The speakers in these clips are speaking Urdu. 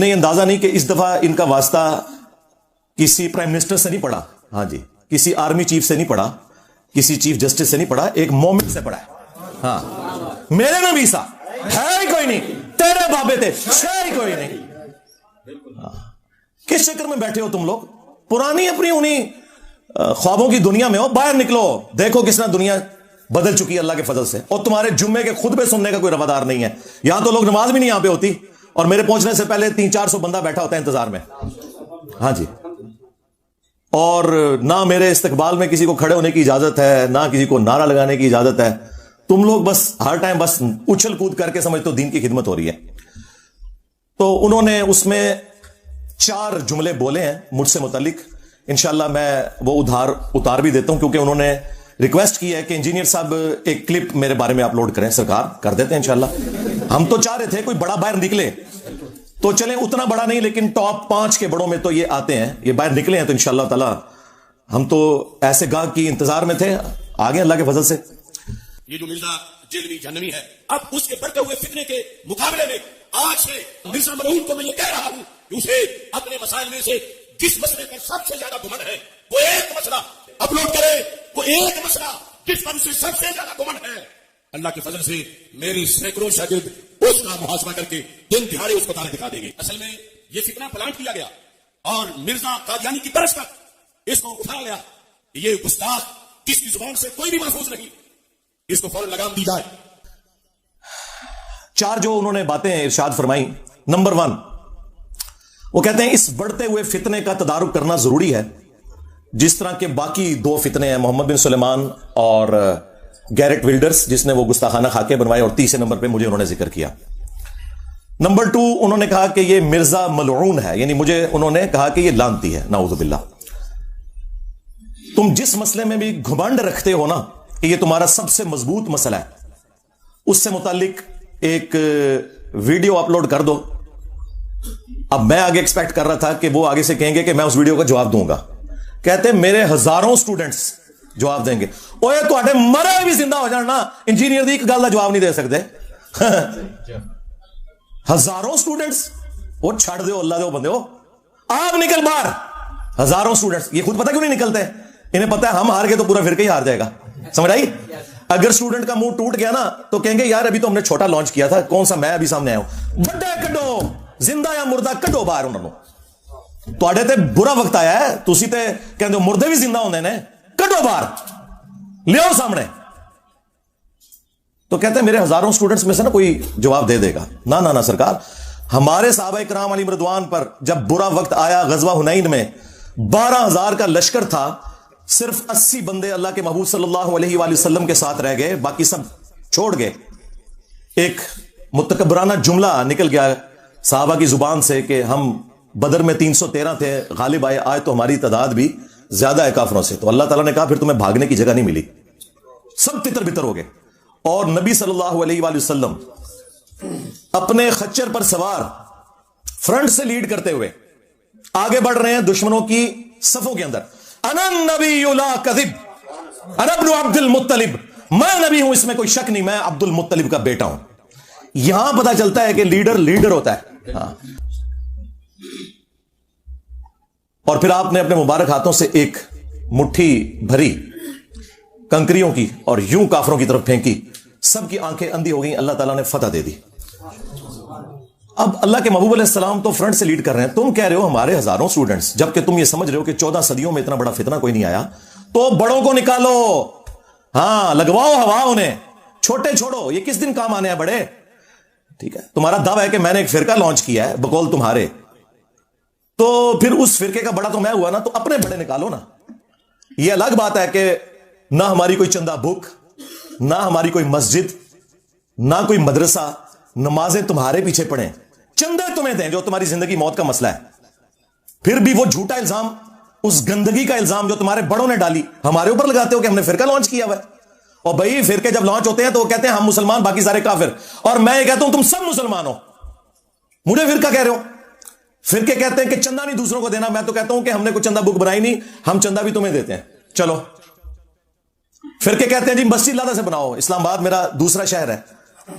انہیں یہ اندازہ نہیں کہ اس دفعہ ان کا واسطہ کسی پرائم منسٹر سے نہیں پڑا, ہاں جی, کسی آرمی چیف سے نہیں پڑا, کسی چیف جسٹس سے نہیں پڑا, ایک مومن سے پڑا ہے. ہاں, میرے میں ویسا ہے ہی کوئی نہیں, تیرے بابے تھے ہے ہی کوئی نہیں. کس چکر میں بیٹھے ہو تم لوگ؟ پرانی اپنی انہیں خوابوں کی دنیا میں ہو. باہر نکلو, دیکھو کس طرح دنیا بدل چکی ہے اللہ کے فضل سے. اور تمہارے جمعے کے خطبے سننے کا کوئی روادار نہیں ہے. یہاں تو لوگ نماز بھی نہیں یہاں پہ ہوتی, اور میرے پہنچنے سے پہلے 300-400 بندہ بیٹھا ہوتا ہے انتظار میں. ہاں جی, اور نہ میرے استقبال میں کسی کو کھڑے ہونے کی اجازت ہے, نہ کسی کو نعرہ لگانے کی اجازت ہے. تم لوگ بس ہر ٹائم بس اچھل کود کر کے سمجھتے ہو دین کی خدمت ہو رہی ہے. تو انہوں نے اس میں 4 جملے بولے ہیں مجھ سے متعلق. انشاءاللہ میں وہ اتار بھی دیتا ہوں, کیونکہ انہوں نے ریکویسٹ کی ہے کہ انجینئر صاحب ایک کلپ میرے بارے میں اپلوڈ کریں. سرکار کر دیتے ہیں انشاءاللہ. ہم تو چاہ رہے تھے کوئی بڑا باہر نکلے تو چلیں, اتنا بڑا نہیں لیکن ٹاپ 5 کے بڑوں میں تو یہ آتے ہیں, یہ باہر نکلے ہیں تو انشاءاللہ تعالی ہم تو ایسے گاہ کی انتظار میں تھے, آگے اللہ کے فضل سے. یہ جو مرزا جلوی جہنمی ہے, اب اس کے بڑھتے ہوئے فتنے کے مقابلے میں آج سے مرزا ملعون کو میں یہ کہہ رہا ہوں کہ اسے اپنے مسائل میں سے جس مسئلے پر سب سے زیادہ گھمنڈ ہے وہ ایک مسئلہ اپلوڈ کرے, وہ ایک مسئلہ جس پر اسے سب سے زیادہ گھمنڈ ہے. اللہ کے فضل سے میری سینکڑوں شاگرد اس کا محاسبہ کر کے دن دہاڑے اس کو تارے دکھا دیں گے. اصل میں یہ فتنہ پلانٹ کیا گیا اور مرزا قادیانی کی برس تک اس کو اٹھایا گیا. یہ گستاخ جس کی زبان سے کوئی بھی محفوظ نہیں, اس کو فوراً لگام دی جائے. 4 جو انہوں نے باتیں ارشاد فرمائی. نمبر 1, وہ کہتے ہیں اس بڑھتے ہوئے فتنے کا تدارک کرنا ضروری ہے, جس طرح کے باقی 2 فتنے ہیں, محمد بن سلیمان اور گیرٹ ولڈرز جس نے وہ گستاخانہ خاکے بنوائے, اور تیسرے نمبر پہ مجھے انہوں نے ذکر کیا. نمبر 2, انہوں نے کہا کہ یہ مرزا ملعون ہے, یعنی مجھے انہوں نے کہا کہ یہ لعنتی ہے, نعوذ باللہ. تم جس مسئلے میں بھی گھمنڈ رکھتے ہو نا کہ یہ تمہارا سب سے مضبوط مسئلہ ہے, اس سے متعلق ایک ویڈیو اپلوڈ کر دو. اب میں آگے ایکسپیکٹ کر رہا تھا کہ وہ آگے سے کہیں گے کہ میں اس ویڈیو کا جواب دوں گا. کہتے میرے ہزاروں سٹوڈنٹس جواب دیں گے. اوے تواڈے مرے بھی زندہ ہو جان نا, انجینئر دی ایک گل دا جواب نہیں دے سکتے. ہزاروں سٹوڈنٹس, وہ چھڑ دیو اللہ دے بندے ہو, آپ نکل باہر. ہزاروں سٹوڈنٹس, یہ خود پتہ کیوں نہیں نکلتے, انہیں پتہ ہے ہم ہار گئے تو پورا فرقہ ہی ہار جائے گا. سمجھ آئی؟ اگر سٹوڈنٹ کا منہ ٹوٹ گیا نا تو کہیں گے یار ابھی تو ہم نے چھوٹا لانچ کیا تھا, کون سا میں ابھی سامنے آیا ہوں. بڑے کڈو, زندہ یا مردہ کڈو باہر انہوں نے. تواڈے تے برا وقت آیا ہے, تسی تے کہندے ہو مردے بھی زندہ ہوندے نے, کڈو باہر, لیاؤ سامنے. تو کہتے ہیں میرے ہزاروں سٹوڈنٹس میں سے نا کوئی جواب دے دے گا. نہ سرکار, ہمارے صحابہ کرام علیہم رضوان پر جب برا وقت آیا غزوہ حنین میں 12,000 کا لشکر تھا, صرف 80 بندے اللہ کے محبوب صلی اللہ علیہ وآلہ وسلم کے ساتھ رہ گئے, باقی سب چھوڑ گئے. ایک متکبرانہ جملہ نکل گیا صحابہ کی زبان سے کہ ہم بدر میں 313 تھے, غالب آئے, آج تو ہماری تعداد بھی زیادہ ہے کافروں سے. تو اللہ تعالیٰ نے کہا پھر تمہیں بھاگنے کی جگہ نہیں ملی, سب تتر بتر ہو گئے. اور نبی صلی اللہ علیہ وآلہ وسلم اپنے خچر پر سوار فرنٹ سے لیڈ کرتے ہوئے آگے بڑھ رہے ہیں دشمنوں کی صفوں کے اندر. انا النبی لا کذب, انا ابن عبد المطلب, میں نبی ہوں اس میں کوئی شک نہیں, میں عبد المطلب کا بیٹا ہوں. یہاں پتا چلتا ہے کہ لیڈر ہوتا ہے. ہاں. اور پھر آپ نے اپنے مبارک ہاتھوں سے ایک مٹھی بھری کنکریوں کی اور یوں کافروں کی طرف پھینکی, سب کی آنکھیں اندھی ہو گئیں, اللہ تعالیٰ نے فتح دے دی. اب اللہ کے محبوب علیہ السلام تو فرنٹ سے لیڈ کر رہے ہیں, تم کہہ رہے ہو ہمارے ہزاروں سٹوڈنٹس, جبکہ تم یہ سمجھ رہے ہو کہ 14 صدیوں میں اتنا بڑا فتنہ کوئی نہیں آیا. تو بڑوں کو نکالو, ہاں لگواؤ ہوا انہیں, چھوٹے چھوڑو, یہ کس دن کام آنے ہیں بڑے. ٹھیک ہے, تمہارا دعویٰ ہے کہ میں نے ایک فرقہ لانچ کیا ہے بقول تمہارے, تو پھر اس فرقے کا بڑا تو میں ہوا نا, تو اپنے بڑے نکالو نا. یہ الگ بات ہے کہ نہ ہماری کوئی چندہ بک, نہ ہماری کوئی مسجد, نہ کوئی مدرسہ, نمازیں تمہارے پیچھے پڑھیں, چندے تمہیں دیں جو تمہاری زندگی موت کا مسئلہ ہے. پھر بھی وہ جھوٹا الزام, اس گندگی کا الزام جو تمہارے بڑوں نے ڈالی ہمارے اوپر لگاتے ہو کہ ہم نے فرقہ لانچ کیا ہوا ہے. اور بھائی فرقے جب لانچ ہوتے ہیں تو وہ کہتے ہیں ہم مسلمان باقی سارے کافر, اور میں یہ کہتا ہوں تم سب مسلمان ہو, مجھے فرقہ کہہ رہے ہو. فرقے کہتے ہیں کہ چندہ نہیں دوسروں کو دینا, میں تو کہتا ہوں کہ ہم نے کوئی چندہ بک بنائی نہیں, ہم چندہ بھی تمہیں دیتے ہیں, چلو. فرقے کہتے ہیں جی مسجد لادہ سے بناؤ, اسلام آباد میرا دوسرا شہر ہے,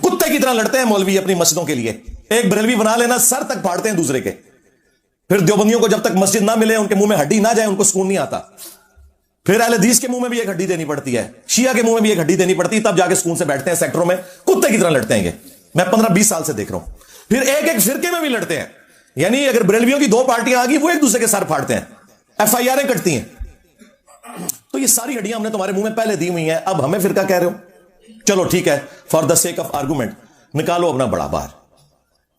کتے کی طرح لڑتے ہیں مولوی اپنی مسجدوں کے لیے, ایک بریلوی بنا لینا سر تک پھاڑتے ہیں دوسرے کے. پھر دیوبندیوں کو جب تک مسجد نہ ملے, ان کے منہ میں ہڈی نہ جائے, ان کو سکون نہیں آتا. پھر اہل حدیث کے منہ میں بھی ایک ہڈی دینی پڑتی ہے, شیعہ کے منہ میں بھی ایک ہڈی دینی پڑتی ہے, تب جا کے سکون سے بیٹھتے ہیں. سیکٹروں میں کتے کی طرح لڑتے ہیں. میں 15-20 سال سے دیکھ رہا ہوں. پھر ایک ایک فرقے میں بھی لڑتے ہیں. یعنی اگر بریلویوں کی 2 پارٹیاں آ گئی, وہ ایک دوسرے کے سر پھاڑتے ہیں, FIR کٹتی ہیں. تو یہ ساری ہڈیاں ہم نے تمہارے منہ میں پہلے دی ہوئی ہیں, اب ہمیں فرقہ کہہ رہے ہو. چلو ٹھیک ہے, for the sake of argument نکالو اپنا بڑا باہر.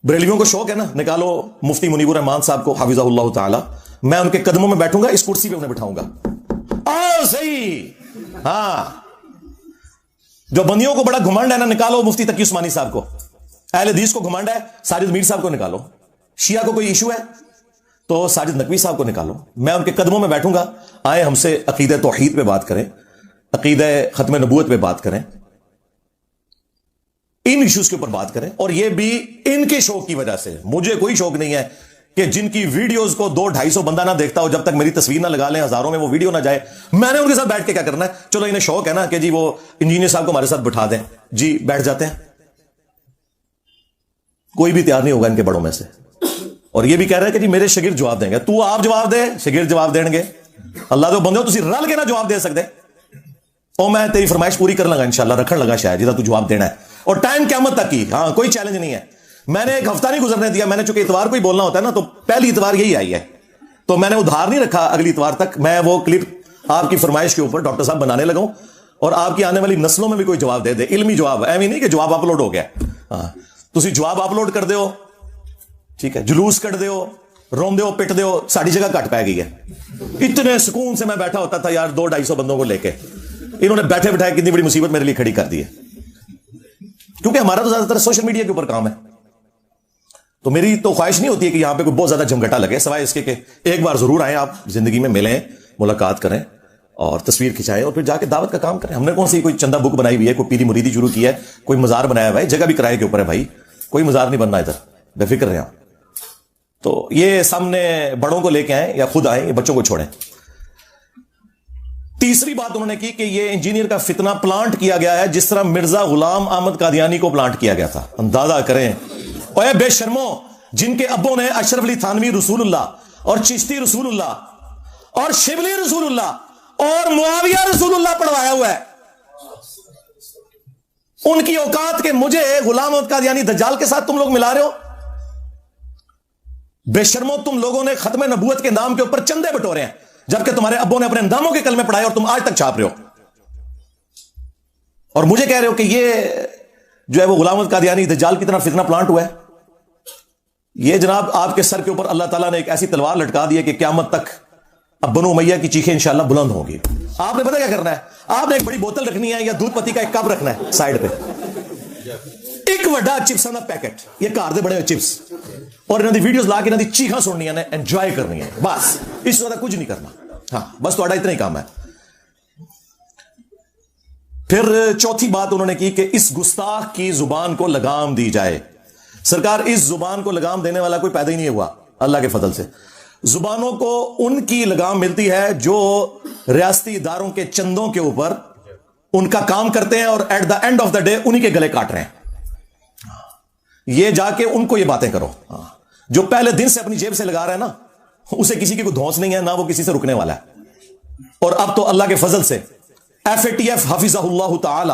بریلویوں کو شوق ہے نا, نکالو مفتی منیب الرحمان صاحب کو حفظہ اللہ تعالی. میں ان کے قدموں میں بیٹھوں گا, اس کرسی پہ انہیں بٹھاؤں گا. صحیح. ہاں, جو بندیوں کو بڑا گھمنڈ ہے نا, نکالو مفتی تقی عثمانی صاحب کو. اہل حدیث کو گھمنڈ ہے, ساجد میر صاحب کو نکالو. شیعہ کو کوئی ایشو ہے تو ساجد نقوی صاحب کو نکالو. میں ان کے قدموں میں بیٹھوں گا. آئے ہم سے عقیدہ توحید پہ بات کریں, عقیدہ ختم نبوت پہ بات کریں, ان ایشوز کے اوپر بات کریں. اور یہ بھی ان کے شوق کی وجہ سے. مجھے کوئی شوق نہیں ہے کہ جن کی ویڈیوز کو 200-250 بندہ نہ دیکھتا ہو, جب تک میری تصویر نہ لگا لیں, ہزاروں میں وہ ویڈیو نہ جائے, میں نے ان کے ساتھ بیٹھ کے کیا کرنا ہے. چلو انہیں شوق ہے نا کہ جی وہ انجینئر صاحب کو ہمارے ساتھ بٹھا دیں, جی بیٹھ جاتے ہیں. کوئی بھی تیار نہیں ہوگا ان کے بڑوں میں سے. اور یہ بھی کہہ رہے ہیں کہ جی میرے شاگرد جواب دیں گے. تو آپ جواب دے, شاگرد جواب دیں گے. اللہ تو بندے تسی رل کے نہ جواب دے سکتے. اور میں تیری فرمائش پوری کر لگا انشاءاللہ, رکھن لگا شاید جدا تو جواب دینا ہے, اور ٹائم قیامت تک کی. ہاں, کوئی چیلنج نہیں ہے. میں نے ایک ہفتہ نہیں گزرنے دیا. میں نے چونکہ اتوار کو ہی بولنا ہوتا ہے نا, تو پہلی اتوار یہی آئی ہے, تو میں نے ادھار نہیں رکھا اگلی اتوار تک. میں وہ کلپ آپ کی فرمائش کے اوپر ڈاکٹر صاحب بنانے لگا ہوں, اور آپ کی آنے والی نسلوں میں بھی کوئی جواب دے دے, علمی جواب. ایویں نہیں کہ جواب اپلوڈ ہو گیا. ہاں, تسی جواب اپلوڈ کر دے ہو, ٹھیک ہے, جلوس کٹ دے ہو, روم دے ہو, پٹ دے ہو, ساری جگہ کٹ پہ گئی ہے. اتنے سکون سے میں بیٹھا ہوتا تھا یار 200-250 بندوں کو لے کے. انہوں نے بیٹھے بٹھائے کتنی بڑی مصیبت میرے لیے کھڑی کر دی ہے. کیونکہ ہمارا تو زیادہ تر سوشل میڈیا کے اوپر کام ہے, تو میری تو خواہش نہیں ہوتی ہے کہ یہاں پہ کوئی بہت زیادہ جھمگٹا لگے, سوائے اس کے کہ ایک بار ضرور آئیں, آپ زندگی میں ملیں, ملاقات کریں, اور تصویر کھنچائیں, اور پھر جا کے دعوت کا کام کریں. ہم نے کون سی کوئی چندہ بک بنائی ہوئی ہے, کوئی پیری مریدی شروع کی ہے, کوئی مزار بنایا ہوا ہے, جگہ بھی کرائے کے اوپر ہے بھائی, کوئی مزار نہیں بننا ادھر, بے فکر رہے. تو یہ سامنے بڑوں کو لے کے آئیں یا خود آئیں, بچوں کو چھوڑیں. تیسری بات انہوں نے کی کہ یہ انجینئر کا فتنہ پلانٹ کیا گیا ہے جس طرح مرزا غلام احمد قادیانی کو پلانٹ کیا گیا تھا. اندازہ کریں, اوے بے شرمو, جن کے ابوں نے اشرف علی تھانوی رسول اللہ اور چشتی رسول اللہ اور شبلی رسول اللہ اور معاویہ رسول اللہ پڑھوایا ہوا ہے, ان کی اوقات کے مجھے غلام احمد قادیانی دجال کے ساتھ تم لوگ ملا رہے ہو. بے شرمو, تم لوگوں نے ختم نبوت کے نام کے اوپر چندے بٹورے ہیں, جبکہ تمہارے ابوں نے اپنے انداموں کے کلمے پڑھائے اور تم آج تک چھاپ رہے ہو, اور مجھے کہہ رہے ہو کہ یہ جو ہے وہ غلام احمد قادیانی دجال کی طرح فتنہ پلانٹ ہوا ہے. یہ جناب آپ کے سر کے اوپر اللہ تعالیٰ نے ایک ایسی تلوار لٹکا دی ہے کہ قیامت تک اب بنو امیہ کی چیخیں انشاءاللہ بلند ہوں گی. آپ نے پتہ کیا کرنا ہے, آپ نے ایک بڑی بوتل رکھنی ہے یا دودھ پتی کا ایک کپ رکھنا ہے سائڈ پہ, ایک وڈا چپس کا پیکٹ, یہ کار دے بڑے ہوئے چپس, اور انہوں نے ویڈیوز لا کے انہوں نے چیخاں سننی ہے, انجوائے کرنی ہے, بس اس زیادہ کچھ نہیں کرنا. ہاں, بس تھوڑا اتنا ہی کام ہے. پھر چوتھی بات انہوں نے کی کہ اس گستاخ کی زبان کو لگام دی جائے. سرکار, اس زبان کو لگام دینے والا کوئی پیدا ہی نہیں ہوا اللہ کے فضل سے. زبانوں کو ان کی لگام ملتی ہے جو ریاستی اداروں کے چندوں کے اوپر ان کا کام کرتے ہیں, اور at the end of the day انہی کے گلے کاٹ رہے ہیں. یہ جا کے ان کو یہ باتیں کرو. جو پہلے دن سے اپنی جیب سے لگا رہا ہے نا, اسے کسی کی کوئی دھونس نہیں ہے, نہ وہ کسی سے رکنے والا ہے. اور اب تو اللہ کے فضل سے FATF حفظہ اللہ تعالی,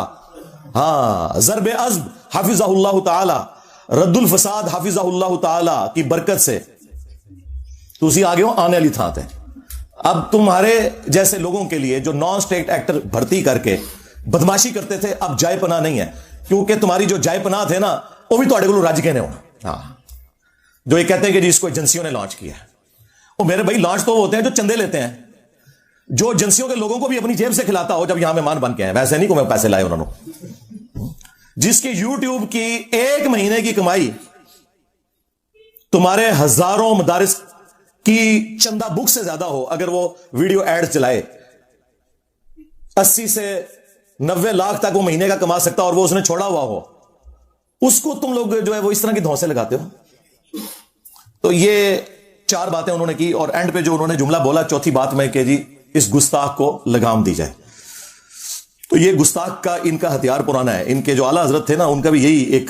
ہاں, ضرب عزب حفظہ اللہ تعالی, رد الفساد حفظہ اللہ تعالی کی برکت سے تو اسی آگے ہو آنے والی تھا. اب تمہارے جیسے لوگوں کے لیے جو نان اسٹیٹ ایکٹر بھرتی کر کے بدماشی کرتے تھے, اب جائے پناہ نہیں ہے, کیونکہ تمہاری جو جائے پناہ تھے نا وہ بھی تھوڑے کو راج کہنے ہونا. ہاں, جو یہ کہتے ہیں کہ جی اس کو ایجنسیوں نے لانچ کیا ہے. وہ میرے بھائی لانچ تو وہ ہوتے ہیں جو چندے لیتے ہیں, جو ایجنسیوں کے لوگوں کو بھی اپنی جیب سے کھلاتا ہو جب یہاں مہمان بن کے ہیں. ویسے نہیں کو میں پیسے لائے انہوں نے, جس کی یوٹیوب کی ایک مہینے کی کمائی تمہارے ہزاروں مدارس کی چندہ بک سے زیادہ ہو اگر وہ ویڈیو ایڈ چلائے. 80 سے 90 لاکھ تک وہ مہینے کا کما سکتا, اور وہ اس نے چھوڑا ہوا ہو, اس کو تم لوگ جو ہے وہ اس طرح کی دھونسے لگاتے ہو. تو یہ 4 باتیں انہوں نے کی, اور اینڈ پہ جو انہوں نے جملہ بولا چوتھی بات میں کہ جی اس گستاخ کو لگام دی جائے. تو یہ گستاخ کا ان کا ہتھیار پرانا ہے. ان کے جو اعلیٰ حضرت تھے نا, ان کا بھی یہی ایک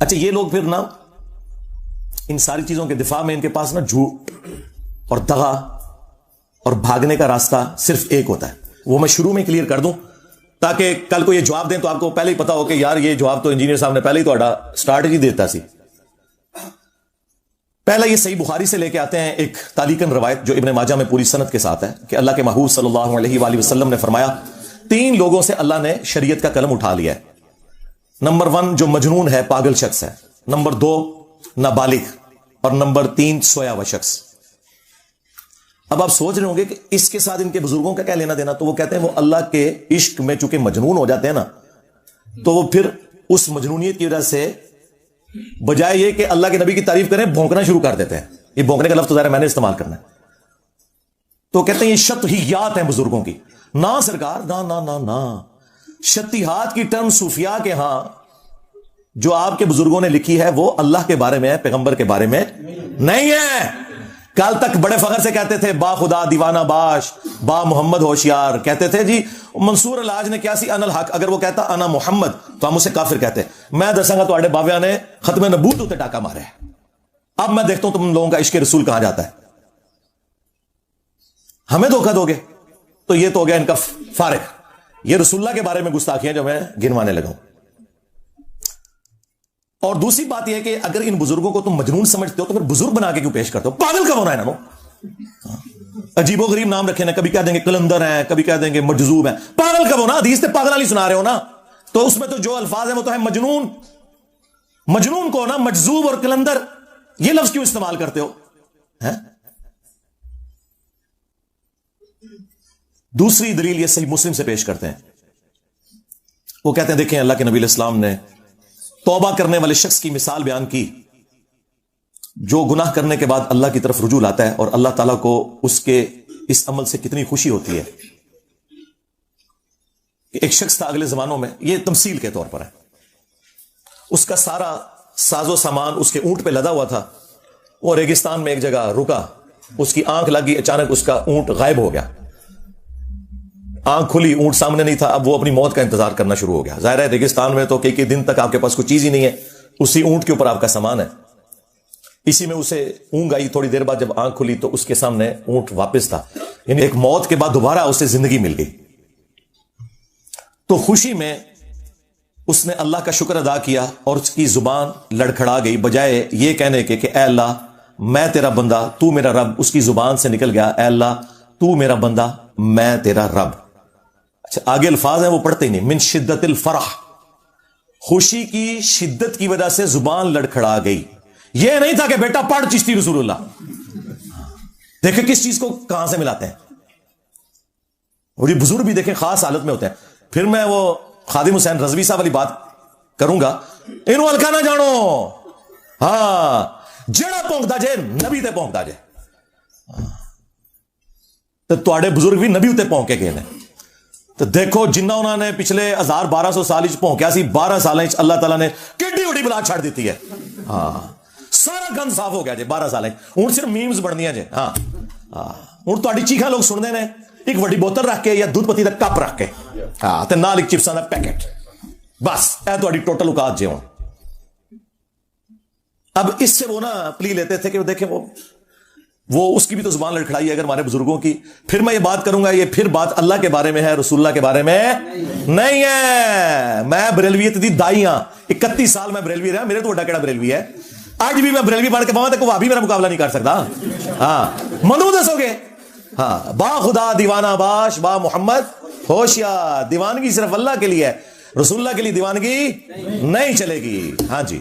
اچھا یہ لوگ پھر نا ان ساری چیزوں کے دفاع میں ان کے پاس نا جھوٹ اور دغا اور بھاگنے کا راستہ صرف ایک ہوتا ہے. وہ میں شروع میں کلیئر کر دوں تاکہ کل کو یہ جواب دیں تو آپ کو پہلے ہی پتا ہو کہ یار یہ جواب تو انجینئر صاحب نے پہلے ہی تھوڑا اسٹریٹجی دیتا سی. پہلا یہ صحیح بخاری سے لے کے آتے ہیں ایک تعلیقاً روایت جو ابن ماجہ میں پوری سند کے ساتھ ہے کہ اللہ کے محبوب صلی اللہ علیہ وآلہ وسلم نے فرمایا 3 لوگوں سے اللہ نے شریعت کا قلم اٹھا لیا ہے. نمبر 1 جو مجنون ہے، پاگل شخص ہے. نمبر 2 نابالغ، اور نمبر 3 سویا ہوا شخص. اب آپ سوچ رہے ہوں گے کہ اس کے ساتھ ان کے بزرگوں کا کیا لینا دینا؟ تو وہ کہتے ہیں وہ اللہ کے عشق میں چونکہ مجنون ہو جاتے ہیں نا، تو وہ پھر اس مجنونیت کی وجہ سے بجائے یہ کہ اللہ کے نبی کی تعریف کریں بھونکنا شروع کر دیتے ہیں. یہ بھونکنے کا لفظ تو ظاہر میں نے استعمال کرنا ہے. تو کہتے ہیں یہ شطحیات ہیں بزرگوں کی. نہ سرکار، نہ نہ نہ نہ، شطحیات کی ٹرم صوفیاء کے ہاں جو آپ کے بزرگوں نے لکھی ہے وہ اللہ کے بارے میں ہے، پیغمبر کے بارے میں نہیں ہے. کل تک بڑے فخر سے کہتے تھے با خدا دیوانہ باش، با محمد ہوشیار. کہتے تھے جی منصور الحاج نے کیا سی ان الحق، اگر وہ کہتا انا محمد تو ہم اسے کافر کہتے. میں دساں گا تو باویا نے ختم نبوت ہوتے ٹاکا مارے. اب میں دیکھتا ہوں تم لوگوں کا عشق رسول کہاں جاتا ہے. ہمیں دھوکہ دو گے تو یہ تو ہو گیا ان کا فارغ. یہ رسول اللہ کے بارے میں گستاخیاں جو میں گنوانے لگا ہوں. اور دوسری بات یہ ہے کہ اگر ان بزرگوں کو تم مجنون سمجھتے ہو تو پھر بزرگ بنا کے کیوں پیش کرتے ہو؟ پاگل کب ہونا ہے نا. عجیب و غریب نام رکھے نا، کبھی کہہ دیں گے کلندر ہیں، کبھی کہہ دیں گے مجذوب ہیں. پاگل کب ہونا؟ حدیث سے پاگل والی سنا رہے ہو نا، تو اس میں تو جو الفاظ ہیں وہ تو ہے مجنون. مجنون کو نا مجذوب اور کلندر یہ لفظ کیوں استعمال کرتے ہو؟ دوسری دلیل یہ صحیح مسلم سے پیش کرتے ہیں. وہ کہتے ہیں دیکھیں اللہ کے نبی علیہ السلام نے توبہ کرنے والے شخص کی مثال بیان کی جو گناہ کرنے کے بعد اللہ کی طرف رجوع لاتا ہے اور اللہ تعالیٰ کو اس کے اس عمل سے کتنی خوشی ہوتی ہے. ایک شخص تھا اگلے زمانوں میں، یہ تمثیل کے طور پر ہے، اس کا سارا ساز و سامان اس کے اونٹ پہ لدا ہوا تھا. وہ ریگستان میں ایک جگہ رکا، اس کی آنکھ لگی، اچانک اس کا اونٹ غائب ہو گیا. آنکھ کھلی، اونٹ سامنے نہیں تھا. اب وہ اپنی موت کا انتظار کرنا شروع ہو گیا. ظاہر ہے ریگستان میں تو کئی دن تک آپ کے پاس کوئی چیز ہی نہیں ہے، اسی اونٹ کے اوپر آپ کا سامان ہے. اسی میں اسے اونگ آئی. تھوڑی دیر بعد جب آنکھ کھلی تو اس کے سامنے اونٹ واپس تھا. یعنی ایک موت کے بعد دوبارہ اسے زندگی مل گئی. تو خوشی میں اس نے اللہ کا شکر ادا کیا اور اس کی زبان لڑکھڑا گئی. بجائے یہ کہنے کے کہ اے اللہ میں تیرا بندہ تو میرا رب، اس کی زبان سے نکل گیا اے اللہ تو میرا بندہ میں تیرا رب. اچھا آگے الفاظ ہیں وہ پڑھتے ہی نہیں. من شدت الفرح، خوشی کی شدت کی وجہ سے زبان لڑکھڑا گئی. یہ نہیں تھا کہ بیٹا پڑھ چشتی رسول اللہ. دیکھیں کس چیز کو کہاں سے ملاتے ہیں. اور یہ بزرگ بھی دیکھیں خاص حالت میں ہوتے ہیں. پھر میں وہ خادم حسین رضوی صاحب والی بات کروں گا، انہوں ہلکا نہ جانو. ہاں جڑا پونکتا جے نبی تے پونکتا جے. تو تواڈے بزرگ بھی نبی تے پونک کے گئے ہیں. تو دیکھو جنہ انہوں نے پچھلے 1200 سال پونکیا سی، 12 سال اللہ تعالیٰ نے کیڈی وڈی بلا چھڑ دیتی ہے. ہاں سارا گند صاف ہو گیا جی 12 سال. ہوں صرف میمز بننی جی. ہاں ہوں تاری چیخاں لوگ سنتے ہیں ایک وڈی بوتل رکھ کے یا دودھ پتی کا کپ رکھ کے، ہاں تے نال ایک چپساں دا پیکٹ، بس اے تہاڈی ٹوٹل اوقات جی. ہوں اب اس سے وہ نا پلی لیتے تھے کہ وہ دیکھیں وہ اس کی بھی تو زبان لڑکھڑائی ہے اگر ہمارے بزرگوں کی. پھر میں یہ بات کروں گا، یہ پھر بات اللہ کے بارے میں ہے، رسول اللہ کے بارے میں نہیں ہے. میں بریلویت دی دائی ہاں، 31 سال میں بریلوی رہا. میرے تو بڑا کیڑا بریلوی ہے، اج بھی میں بریلوی بن کے پاواں تے کوئی وہابی میرا مقابلہ نہیں کر سکتا. ہاں منو دسو گے. ہاں با خدا دیوانہ باش، با محمد ہوشیار. دیوانگی صرف اللہ کے لیے ہے، رسول اللہ کے لیے دیوانگی نہیں چلے گی. ہاں جی.